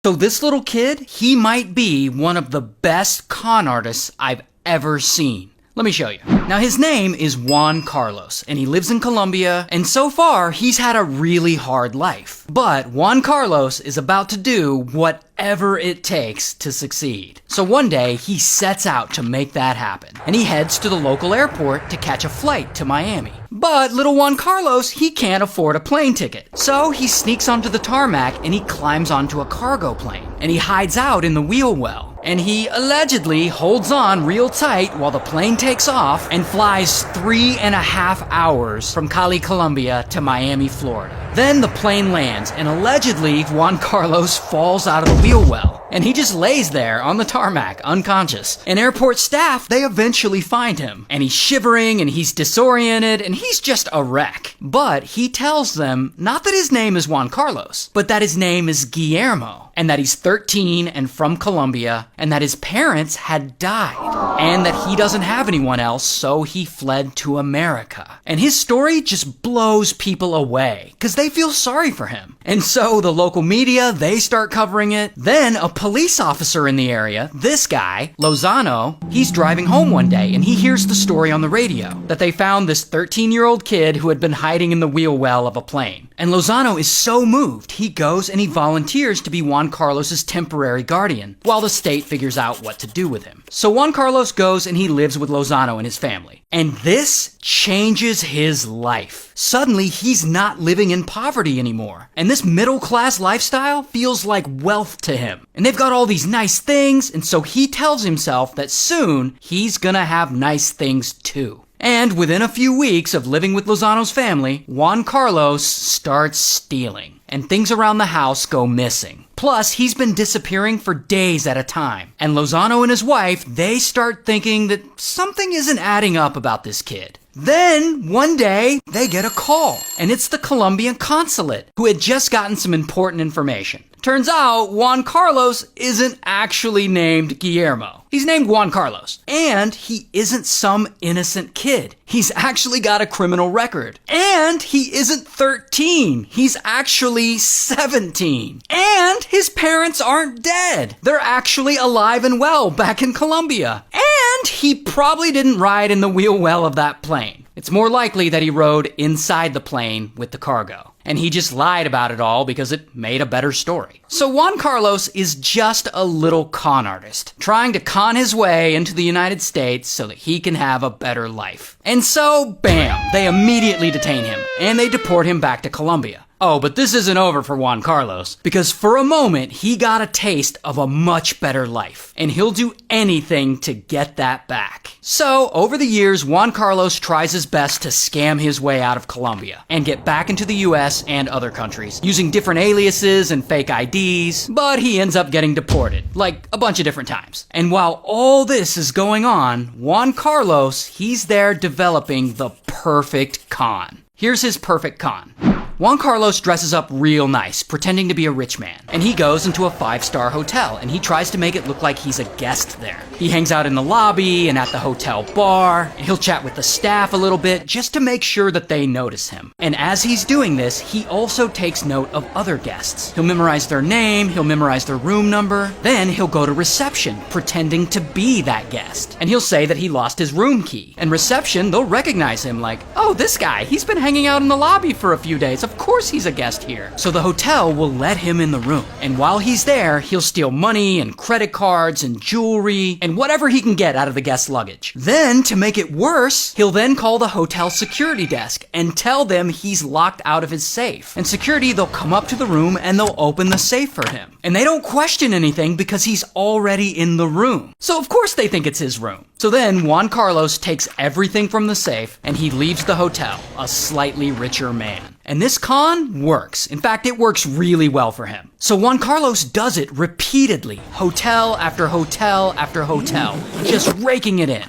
So this little kid, he might be one of the best con artists I've ever seen. Let me show you. Now his name is Juan Carlos, and he lives in Colombia, and so far he's had a really hard life. But Juan Carlos is about to do whatever it takes to succeed. So one day he sets out to make that happen, and he heads to the local airport to catch a flight to Miami. But little Juan Carlos, he can't afford a plane ticket. So he sneaks onto the tarmac and he climbs onto a cargo plane, and he hides out in the wheel well. And he allegedly holds on real tight while the plane takes off and flies 3.5 hours from Cali, Colombia to Miami, Florida. Then the plane lands, and allegedly Juan Carlos falls out of the wheel well. And he just lays there on the tarmac, unconscious. And airport staff, they eventually find him. And he's shivering, and he's disoriented, and he's just a wreck. But he tells them not that his name is Juan Carlos, but that his name is Guillermo, and that he's 13 and from Colombia, and that his parents had died, and that he doesn't have anyone else, so he fled to America. And his story just blows people away, because they feel sorry for him. And so the local media, they start covering it. Then a police officer in the area, this guy, Lozano, he's driving home one day, and he hears the story on the radio, that they found this 13-year-old kid who had been hiding in the wheel well of a plane. And Lozano is so moved, he goes and he volunteers to be Juan Carlos's temporary guardian, while the state figures out what to do with him. So Juan Carlos goes and he lives with Lozano and his family. And this changes his life. Suddenly, he's not living in poverty anymore. And this middle-class lifestyle feels like wealth to him. And they've got all these nice things, and so he tells himself that soon he's gonna have nice things too. And within a few weeks of living with Lozano's family, Juan Carlos starts stealing, and things around the house go missing. Plus, he's been disappearing for days at a time. And Lozano and his wife, they start thinking that something isn't adding up about this kid. Then, one day, they get a call, and it's the Colombian consulate, who had just gotten some important information. Turns out, Juan Carlos isn't actually named Guillermo. He's named Juan Carlos. And he isn't some innocent kid. He's actually got a criminal record. And he isn't 13. He's actually 17. And his parents aren't dead. They're actually alive and well back in Colombia. And he probably didn't ride in the wheel well of that plane. It's more likely that he rode inside the plane with the cargo. And he just lied about it all because it made a better story. So Juan Carlos is just a little con artist, trying to con his way into the United States so that he can have a better life. And so, bam, they immediately detain him, and they deport him back to Colombia. Oh, but this isn't over for Juan Carlos, because for a moment, he got a taste of a much better life, and he'll do anything to get that back. So, over the years, Juan Carlos tries his best to scam his way out of Colombia, and get back into the US and other countries, using different aliases and fake IDs, but he ends up getting deported, like a bunch of different times. And while all this is going on, Juan Carlos, he's there developing the perfect con. Here's his perfect con. Juan Carlos dresses up real nice, pretending to be a rich man. And he goes into a 5-star hotel, and he tries to make it look like he's a guest there. He hangs out in the lobby and at the hotel bar, and he'll chat with the staff a little bit just to make sure that they notice him. And as he's doing this, he also takes note of other guests. He'll memorize their name, he'll memorize their room number, then he'll go to reception, pretending to be that guest. And he'll say that he lost his room key. And reception, they'll recognize him like, oh, this guy, he's been hanging out in the lobby for a few days. Of course he's a guest here. So the hotel will let him in the room. And while he's there, he'll steal money and credit cards and jewelry and whatever he can get out of the guest's luggage. Then, to make it worse, he'll then call the hotel security desk and tell them he's locked out of his safe. And security, they'll come up to the room and they'll open the safe for him. And they don't question anything because he's already in the room. So of course they think it's his room. So then Juan Carlos takes everything from the safe and he leaves the hotel, a slightly richer man. And this con works. In fact, it works really well for him. So Juan Carlos does it repeatedly, hotel after hotel after hotel, just raking it in.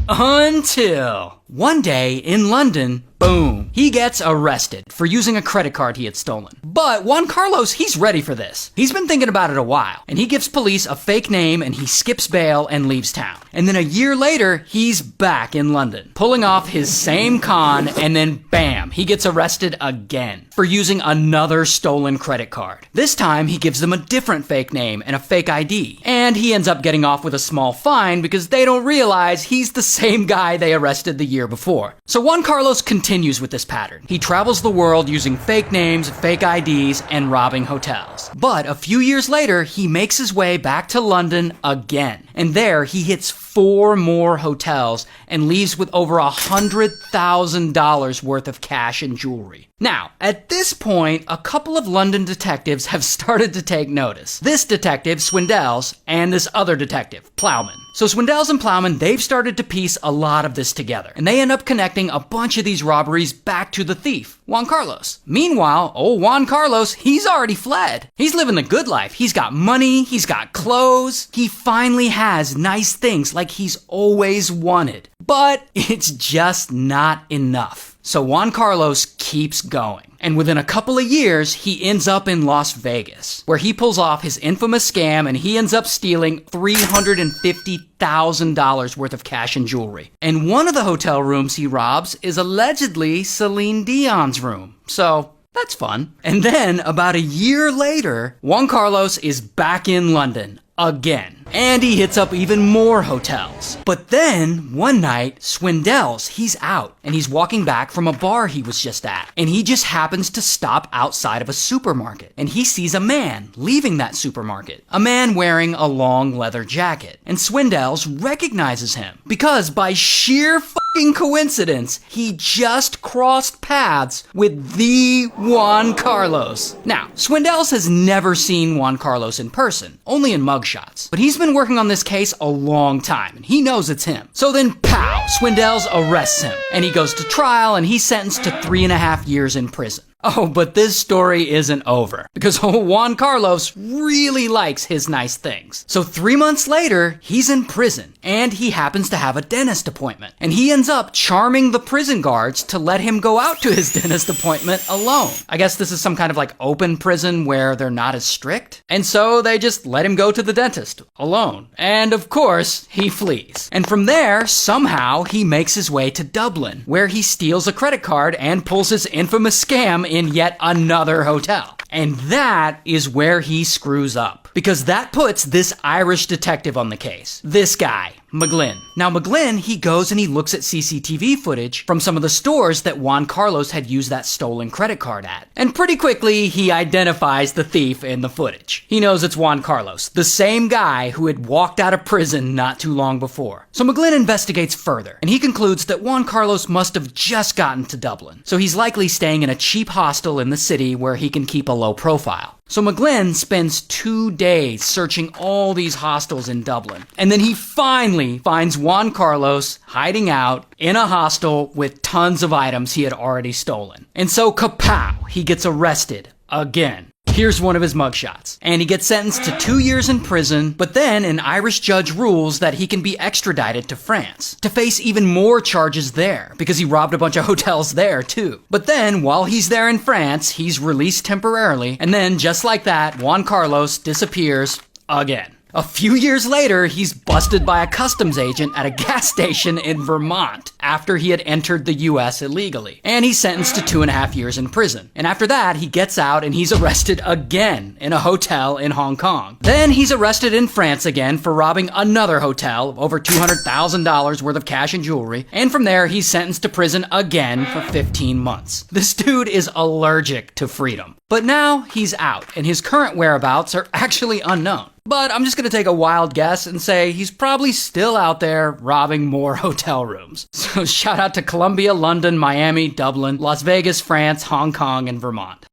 Until one day in London, boom, he gets arrested for using a credit card he had stolen. But Juan Carlos, he's ready for this. He's been thinking about it a while, and he gives police a fake name and he skips bail and leaves town. And then a year later, he's back in London, pulling off his same con, and then bam, he gets arrested again for using another stolen credit card. This time, he gives them a different fake name and a fake ID. And he ends up getting off with a small fine because they don't realize he's the same guy they arrested the year before. So Juan Carlos continues with this pattern. He travels the world using fake names, fake IDs, and robbing hotels. But a few years later, he makes his way back to London again. And there, he hits 4 more hotels and leaves with over $100,000 worth of cash and jewelry. Now, at this point, a couple of London detectives have started to take notice. This detective, Swindells, and this other detective, Plowman. So Swindells and Plowman, they've started to piece a lot of this together. And they end up connecting a bunch of these robberies back to the thief, Juan Carlos. Meanwhile, old Juan Carlos, he's already fled. He's living the good life. He's got money, he's got clothes. He finally has nice things like he's always wanted. But it's just not enough. So Juan Carlos keeps going. And within a couple of years, he ends up in Las Vegas, where he pulls off his infamous scam and he ends up stealing $350,000 worth of cash and jewelry. And one of the hotel rooms he robs is allegedly Celine Dion's room. So that's fun. And then, about a year later, Juan Carlos is back in London again. And he hits up even more hotels. But then, one night, Swindells, he's out, and he's walking back from a bar he was just at. And he just happens to stop outside of a supermarket. And he sees a man leaving that supermarket. A man wearing a long leather jacket. And Swindells recognizes him. Because by sheer fucking coincidence, he just crossed paths with the Juan Carlos. Now, Swindells has never seen Juan Carlos in person, only in mugshots. But he's been working on this case a long time, and he knows it's him. So then, pow, Swindells arrests him, and he goes to trial, and he's sentenced to 3.5 years in prison. Oh, but this story isn't over, because old Juan Carlos really likes his nice things. So 3 months later, he's in prison, and he happens to have a dentist appointment. And he ends up charming the prison guards to let him go out to his dentist appointment alone. I guess this is some kind of like open prison where they're not as strict. And so they just let him go to the dentist alone. And of course, he flees. And from there, somehow, he makes his way to Dublin, where he steals a credit card and pulls his infamous scam in yet another hotel. And that is where he screws up, because that puts this Irish detective on the case. This guy, McGlynn. Now McGlynn, he goes and he looks at CCTV footage from some of the stores that Juan Carlos had used that stolen credit card at. And pretty quickly, he identifies the thief in the footage. He knows it's Juan Carlos, the same guy who had walked out of prison not too long before. So McGlynn investigates further, and he concludes that Juan Carlos must have just gotten to Dublin. So he's likely staying in a cheap hostel in the city where he can keep a low profile. So McGlynn spends 2 days searching all these hostels in Dublin. And then he finally finds Juan Carlos hiding out in a hostel with tons of items he had already stolen. And so kapow, he gets arrested again. Here's one of his mugshots. And he gets sentenced to 2 years in prison, but then an Irish judge rules that he can be extradited to France to face even more charges there, because he robbed a bunch of hotels there too. But then, while he's there in France, he's released temporarily, and then just like that, Juan Carlos disappears again. A few years later, he's busted by a customs agent at a gas station in Vermont after he had entered the US illegally. And he's sentenced to 2.5 years in prison. And after that, he gets out and he's arrested again in a hotel in Hong Kong. Then he's arrested in France again for robbing another hotel of over $200,000 worth of cash and jewelry. And from there, he's sentenced to prison again for 15 months. This dude is allergic to freedom. But now he's out, and his current whereabouts are actually unknown. But I'm just going to take a wild guess and say he's probably still out there robbing more hotel rooms. So shout out to Colombia, London, Miami, Dublin, Las Vegas, France, Hong Kong, and Vermont.